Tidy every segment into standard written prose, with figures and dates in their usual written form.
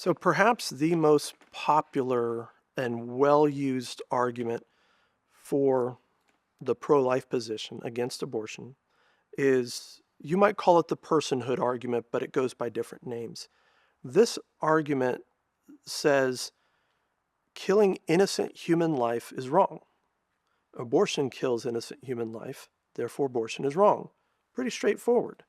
So perhaps the most popular and well-used argument for the pro-life position against abortion is, you might call it the personhood argument, but it goes by different names. This argument says killing innocent human life is wrong. Abortion kills innocent human life, therefore abortion is wrong. Pretty straightforward.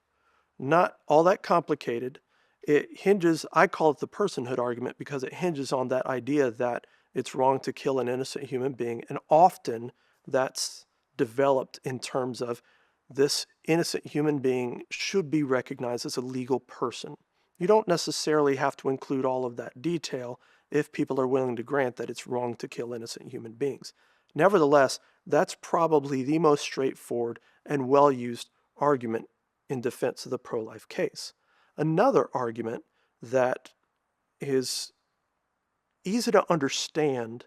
Not all that complicated. It hinges, I call it the personhood argument because it hinges on that idea that it's wrong to kill an innocent human being. And often that's developed in terms of this innocent human being should be recognized as a legal person. You don't necessarily have to include all of that detail if people are willing to grant that it's wrong to kill innocent human beings. Nevertheless, that's probably the most straightforward and well-used argument in defense of the pro-life case. Another argument that is easy to understand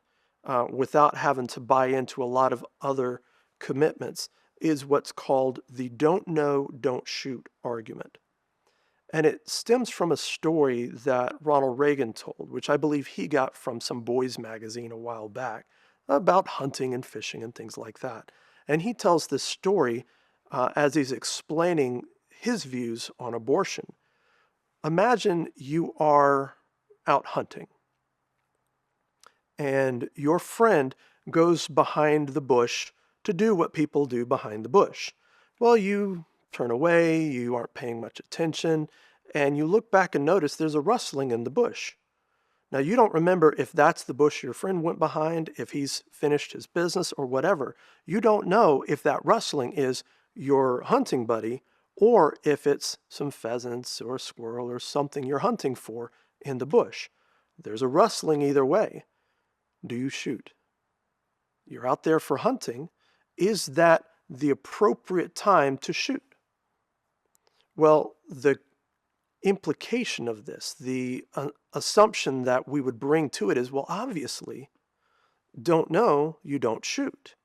without having to buy into a lot of other commitments is what's called the don't know, don't shoot argument. And it stems from a story that Ronald Reagan told, which I believe he got from some boys magazine a while back, about hunting and fishing and things like that. And he tells this story as he's explaining his views on abortion. Imagine you are out hunting and your friend goes behind the bush to do what people do behind the bush. Well, you turn away, you aren't paying much attention, and you look back and notice there's a rustling in the bush. Now, you don't remember if that's the bush your friend went behind, if he's finished his business or whatever. You don't know if that rustling is your hunting buddy or if it's some pheasants or a squirrel or something you're hunting for in the bush. There's a rustling either way. Do you shoot? You're out there for hunting. Is that the appropriate time to shoot? Well, the implication of this, the assumption that we would bring to it is, well, obviously, don't know, you don't shoot.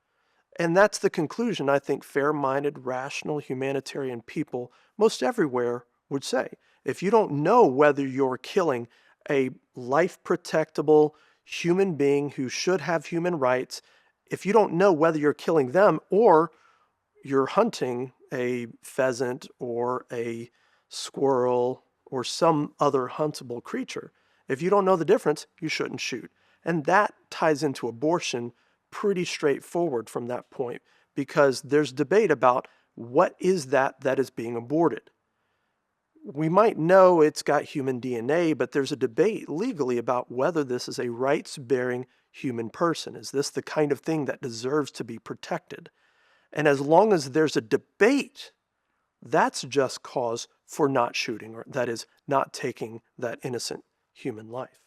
And that's the conclusion I think fair-minded, rational, humanitarian people most everywhere would say. If you don't know whether you're killing a life-protectable human being who should have human rights, if you don't know whether you're killing them or you're hunting a pheasant or a squirrel or some other huntable creature, if you don't know the difference, you shouldn't shoot. And that ties into abortion pretty straightforward from that point, because there's debate about what is that is being aborted. We might know it's got human DNA, but there's a debate legally about whether this is a rights-bearing human person. Is this the kind of thing that deserves to be protected? And as long as there's a debate, that's just cause for not shooting, or that is, not taking that innocent human life.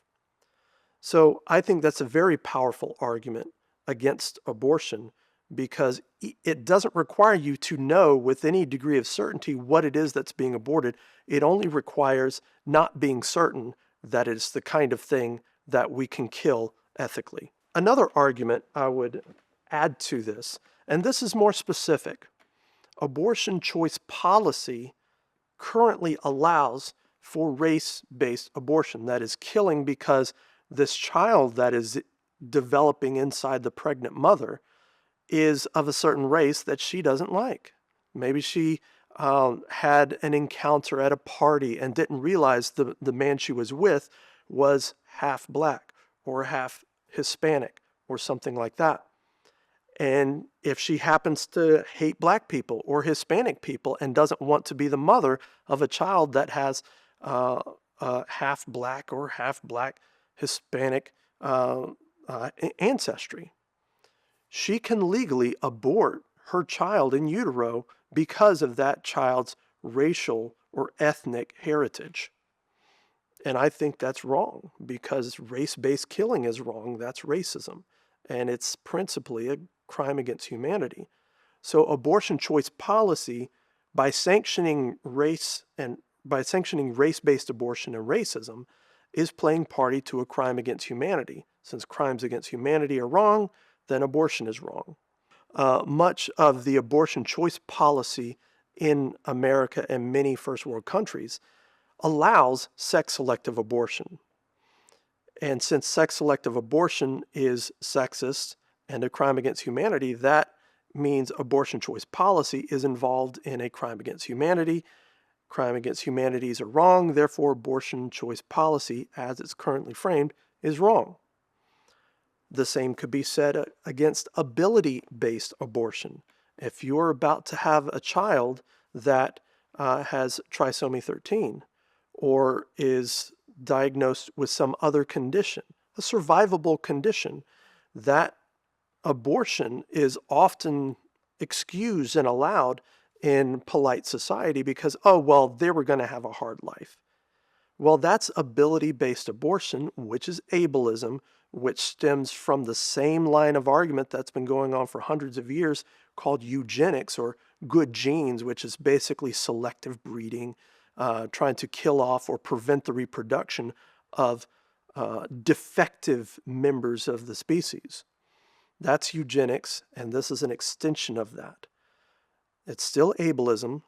So I think that's a very powerful argument against abortion, because it doesn't require you to know with any degree of certainty what it is that's being aborted. It only requires not being certain that it's the kind of thing that we can kill ethically. Another argument I would add to this, and this is more specific, abortion choice policy currently allows for race-based abortion. That is, killing because this child that is developing inside the pregnant mother is of a certain race that she doesn't like. Maybe she had an encounter at a party and didn't realize the man she was with was half black or half Hispanic or something like that. And if she happens to hate black people or Hispanic people and doesn't want to be the mother of a child that has half black or half black Hispanic ancestry, she can legally abort her child in utero because of that child's racial or ethnic heritage. And I think that's wrong, because race-based killing is wrong. That's racism. And it's principally a crime against humanity. So abortion choice policy, by sanctioning race and by sanctioning race-based abortion and racism, is playing party to a crime against humanity. Since crimes against humanity are wrong, then abortion is wrong. Much of the abortion choice policy in America and many first world countries allows sex-selective abortion. And since sex-selective abortion is sexist and a crime against humanity, that means abortion choice policy is involved in a crime against humanity. Crime against humanities are wrong, therefore abortion choice policy, as it's currently framed, is wrong. The same could be said against ability-based abortion. If you're about to have a child that has trisomy 13 or is diagnosed with some other condition, a survivable condition, that abortion is often excused and allowed in polite society because, oh, well, they were going to have a hard life. Well, that's ability-based abortion, which is ableism, which stems from the same line of argument that's been going on for hundreds of years called eugenics or good genes, which is basically selective breeding, trying to kill off or prevent the reproduction of defective members of the species. That's eugenics, and this is an extension of that. It's still ableism.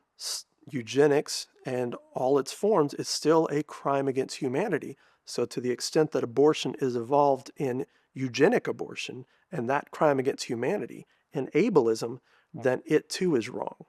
Eugenics and all its forms is still a crime against humanity. So to the extent that abortion is evolved in eugenic abortion and that crime against humanity and ableism, then it too is wrong.